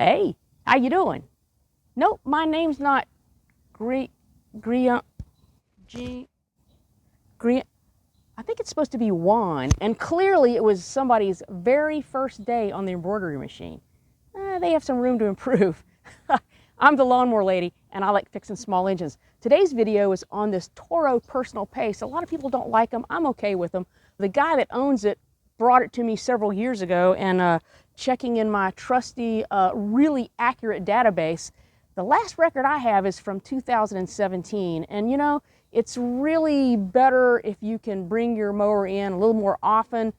Hey, how you doing? Nope, my name's not Grian. G. Grian. I think it's supposed to be Juan, and clearly it was somebody's very first day on the embroidery machine. They have some room to improve. I'm the lawnmower lady, and I like fixing small engines. Today's video is on this Toro Personal Pace. A lot of people don't like them. I'm okay with them. The guy that owns it brought it to me several years ago, and checking in my trusty, really accurate database, the last record I have is from 2017. And you know, it's really better if you can bring your mower in a little more often,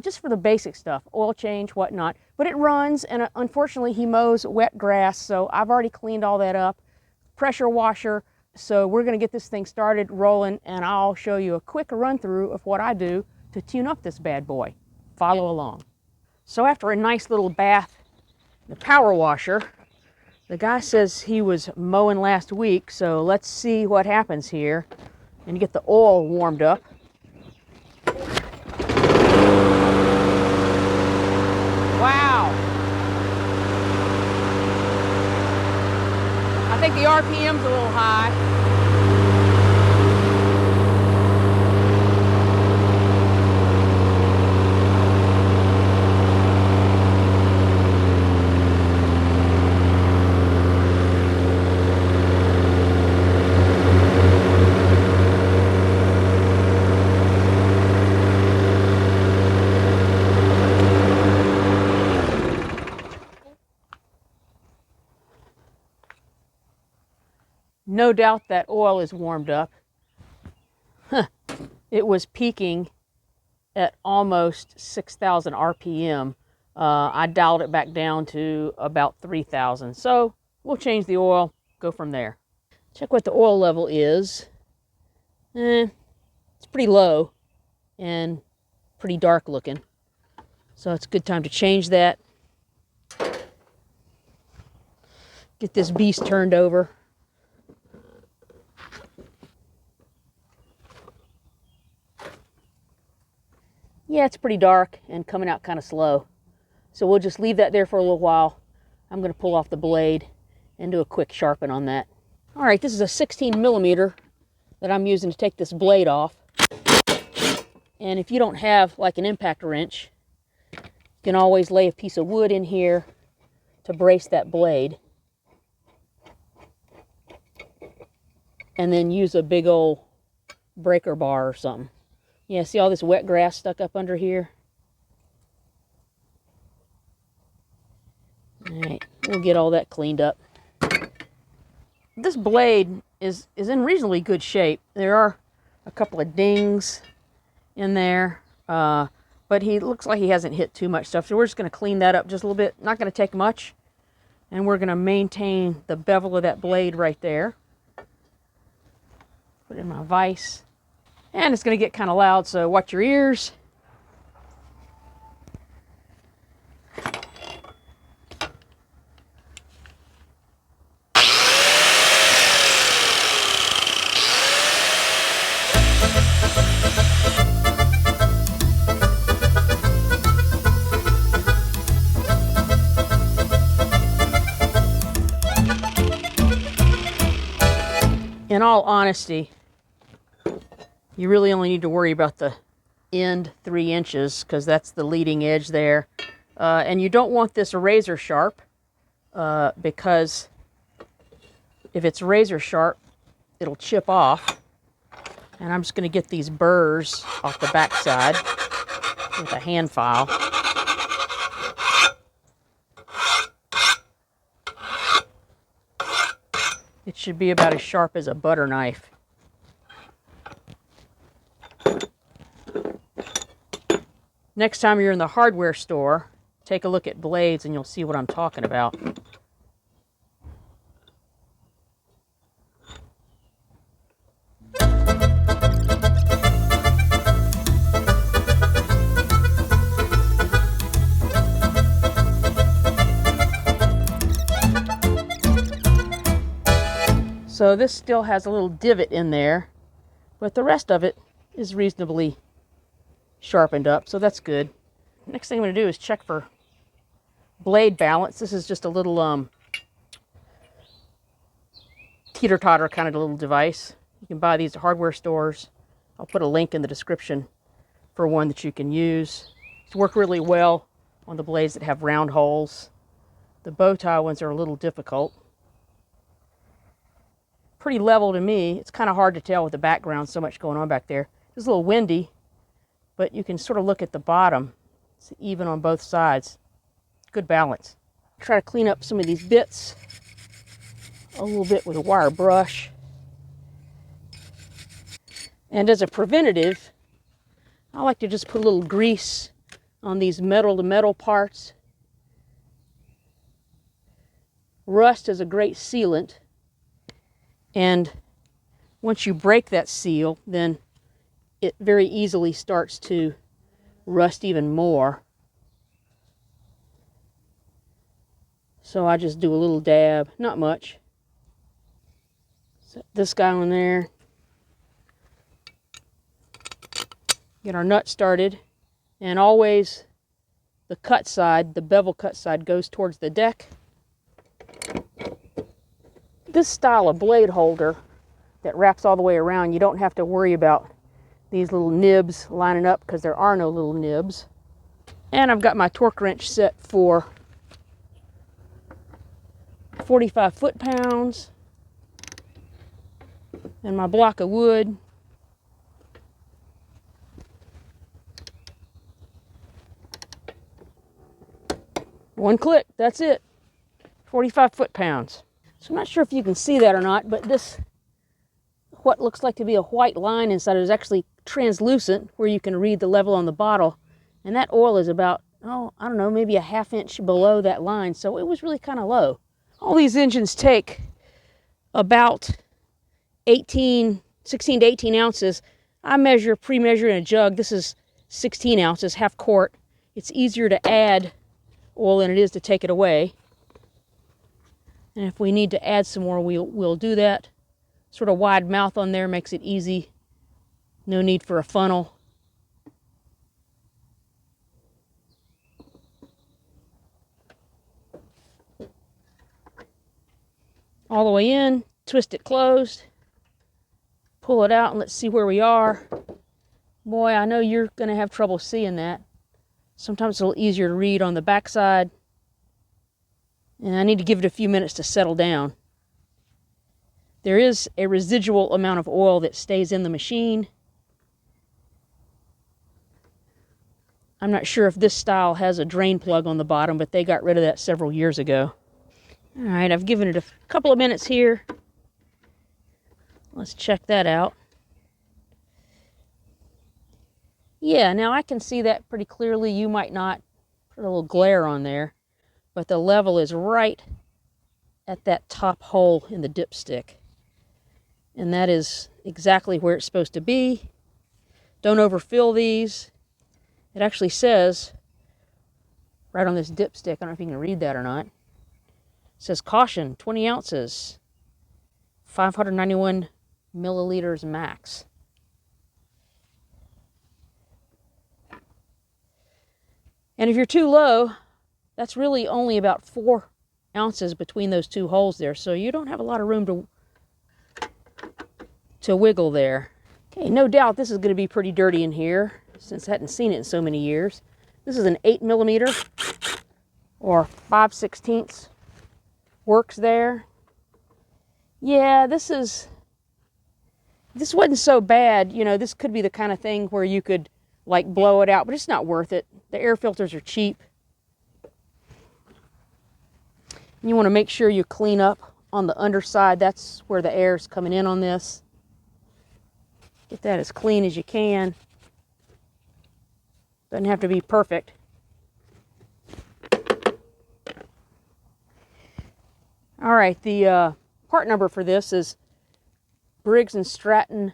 just for the basic stuff, oil change, whatnot. But it runs, and unfortunately he mows wet grass, so I've already cleaned all that up. Pressure washer. So we're gonna get this thing started rolling, and I'll show you a quick run through of what I do to tune up this bad boy. Follow along. So after a nice little bath, the power washer, the guy says he was mowing last week, so let's see what happens here and get the oil warmed up. Wow. I think the RPM's a little high. No doubt that oil is warmed up. It was peaking at almost 6,000 RPM. I dialed it back down to about 3,000. So we'll change the oil, go from there. Check what the oil level is. It's pretty low and pretty dark looking. So it's a good time to change that. Get this beast turned over. Yeah, it's pretty dark and coming out kind of slow. So we'll just leave that there for a little while. I'm going to pull off the blade and do a quick sharpen on that. All right, this is a 16 millimeter that I'm using to take this blade off. And if you don't have like an impact wrench, you can always lay a piece of wood in here to brace that blade. And then use a big old breaker bar or something. Yeah, see all this wet grass stuck up under here? All right, we'll get all that cleaned up. This blade is in reasonably good shape. There are a couple of dings in there, but he looks like he hasn't hit too much stuff. So we're just going to clean that up just a little bit. Not going to take much. And we're going to maintain the bevel of that blade right there. Put it in my vise. And it's going to get kind of loud, so watch your ears. In all honesty, you really only need to worry about the end 3 inches because that's the leading edge there. And you don't want this razor sharp because if it's razor sharp, it'll chip off. And I'm just going to get these burrs off the back side with a hand file. It should be about as sharp as a butter knife. Next time you're in the hardware store, take a look at blades and you'll see what I'm talking about. So this still has a little divot in there, but the rest of it is reasonably sharpened up, so that's good. Next thing I'm going to do is check for blade balance. This is just a little teeter-totter kind of little device. You can buy these at hardware stores. I'll put a link in the description for one that you can use. It's worked really well on the blades that have round holes. The bow tie ones are a little difficult. Pretty level to me. It's kind of hard to tell with the background, so much going on back there. It's a little windy, but you can sort of look at the bottom. It's even on both sides. Good balance. Try to clean up some of these bits a little bit with a wire brush. And as a preventative, I like to just put a little grease on these metal-to-metal parts. Rust is a great sealant, and once you break that seal, then it very easily starts to rust even more. So I just do a little dab, not much. Set this guy on there. Get our nut started, and always the cut side, the bevel cut side, goes towards the deck. This style of blade holder that wraps all the way around, you don't have to worry about these little nibs lining up because there are no little nibs. And I've got my torque wrench set for 45 foot-pounds and my block of wood. One click, that's it. 45 foot-pounds. So I'm not sure if you can see that or not, but this, what looks like to be a white line inside, is actually translucent, where you can read the level on the bottle. And that oil is about, I don't know, maybe a ½ inch below that line. So it was really kind of low. All these engines take about 16 to 18 ounces. I pre-measure in a jug. This is 16 ounces, half quart. It's easier to add oil than it is to take it away. And if we need to add some more, we'll do that. Sort of wide mouth on there makes it easy. No need for a funnel. All the way in, twist it closed, pull it out, and let's see where we are. Boy, I know you're going to have trouble seeing that. Sometimes it's a little easier to read on the back side. And I need to give it a few minutes to settle down. There is a residual amount of oil that stays in the machine. I'm not sure if this style has a drain plug on the bottom, but they got rid of that several years ago. All right, I've given it a couple of minutes here. Let's check that out. Yeah, now I can see that pretty clearly. You might not. Put a little glare on there. But the level is right at that top hole in the dipstick. And that is exactly where it's supposed to be. Don't overfill these. It actually says, right on this dipstick, I don't know if you can read that or not. It says, caution, 20 ounces, 591 milliliters max. And if you're too low, that's really only about 4 ounces between those two holes there, so you don't have a lot of room to wiggle there. Okay, no doubt this is going to be pretty dirty in here, since I hadn't seen it in so many years. This is an 8 millimeter, or 5/16. Works there. Yeah, this wasn't so bad. You know, this could be the kind of thing where you could, like, blow it out, but it's not worth it. The air filters are cheap. You want to make sure you clean up on the underside. That's where the air is coming in on this. Get that as clean as you can. Doesn't have to be perfect. All right, the part number for this is Briggs & Stratton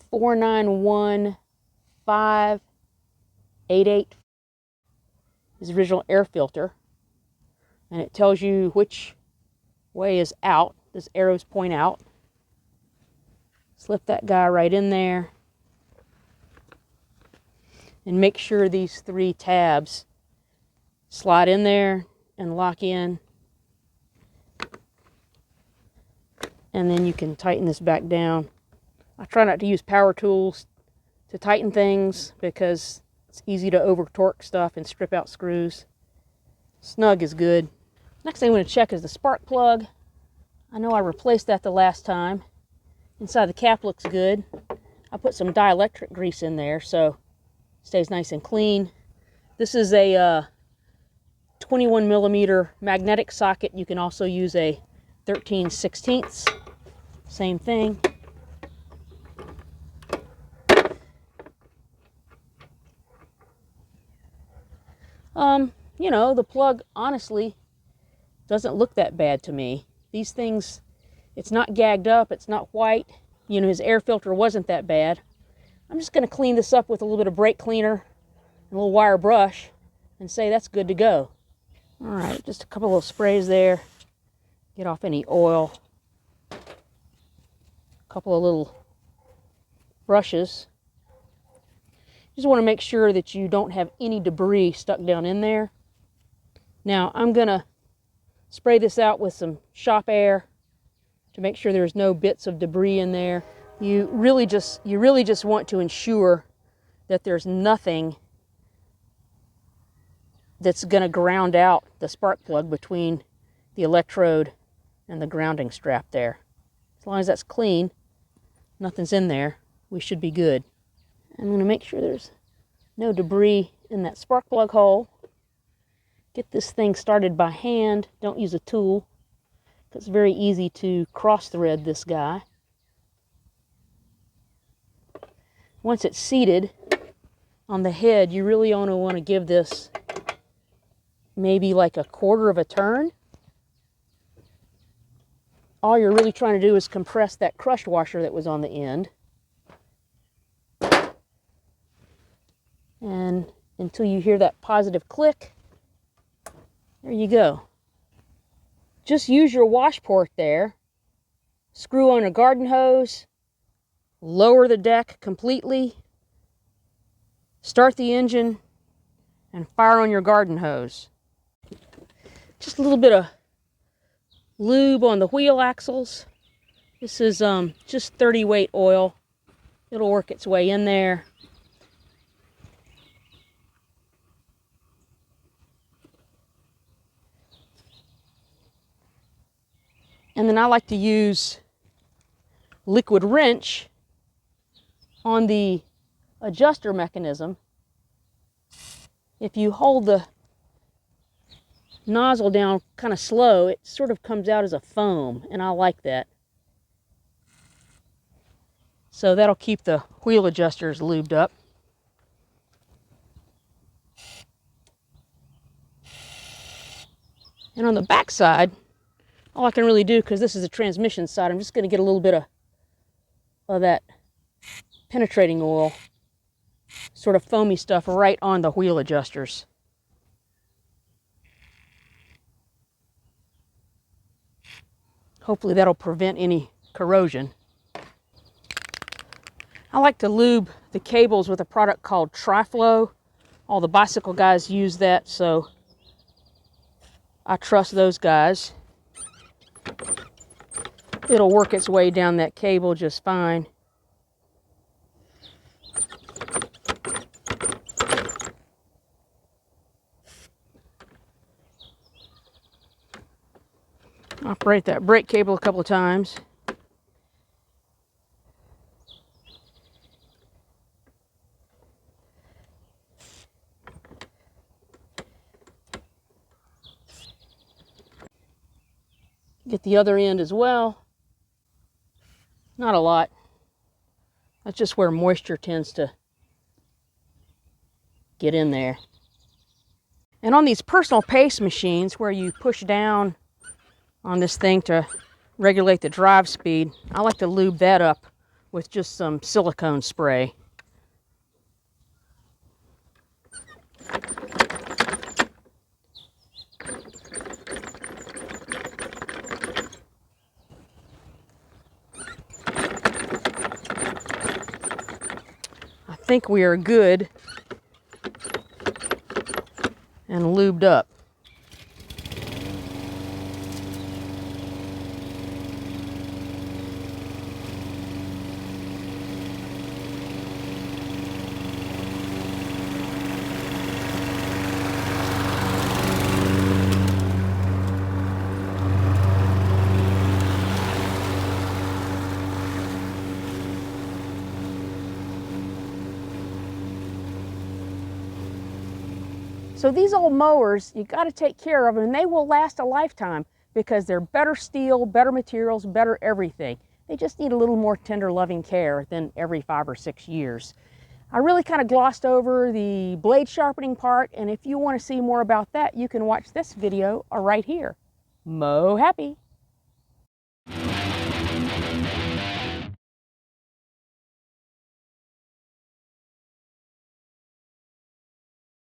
491588. Is the original air filter. And it tells you which way is out. Those arrows point out. Slip that guy right in there. And make sure these 3 tabs slide in there and lock in. And then you can tighten this back down. I try not to use power tools to tighten things because it's easy to over torque stuff and strip out screws. Snug is good. Next thing I'm going to check is the spark plug. I know I replaced that the last time. Inside the cap looks good. I put some dielectric grease in there so it stays nice and clean. This is a 21 millimeter magnetic socket. You can also use a 13/16. Same thing. You know, the plug honestly doesn't look that bad to me. These things, it's not gagged up, it's not white. You know, his air filter wasn't that bad. I'm just going to clean this up with a little bit of brake cleaner and a little wire brush and say that's good to go. All right, just a couple little sprays there. Get off any oil. A couple of little brushes. Just want to make sure that you don't have any debris stuck down in there. Now I'm going to spray this out with some shop air to make sure there's no bits of debris in there. You really just want to ensure that there's nothing that's going to ground out the spark plug between the electrode and the grounding strap there. As long as that's clean, nothing's in there, we should be good. I'm going to make sure there's no debris in that spark plug hole. Get this thing started by hand. Don't use a tool. It's very easy to cross thread this guy. Once it's seated on the head, you really only want to give this maybe like a quarter of a turn. All you're really trying to do is compress that crush washer that was on the end. And until you hear that positive click, there you go. Just use your wash port there, screw on a garden hose, lower the deck completely, start the engine, and fire on your garden hose. Just a little bit of lube on the wheel axles. This is just 30 weight oil. It'll work its way in there. And then I like to use liquid wrench on the adjuster mechanism. If you hold the nozzle down kind of slow, it sort of comes out as a foam, and I like that. So that'll keep the wheel adjusters lubed up. And on the back side, all I can really do, because this is the transmission side, I'm just going to get a little bit of that penetrating oil, sort of foamy stuff, right on the wheel adjusters. Hopefully that'll prevent any corrosion. I like to lube the cables with a product called Tri-Flow. All the bicycle guys use that, so I trust those guys. It'll work its way down that cable just fine. Operate that brake cable a couple of times. Get the other end as well. Not a lot. That's just where moisture tends to get in there. And on these personal pace machines where you push down on this thing to regulate the drive speed, I like to lube that up with just some silicone spray. I think we are good. and lubed up. So these old mowers, you got to take care of them, and they will last a lifetime because they're better steel, better materials, better everything. They just need a little more tender, loving care than every 5 or 6 years. I really kind of glossed over the blade sharpening part, and if you want to see more about that, you can watch this video right here. Mow happy.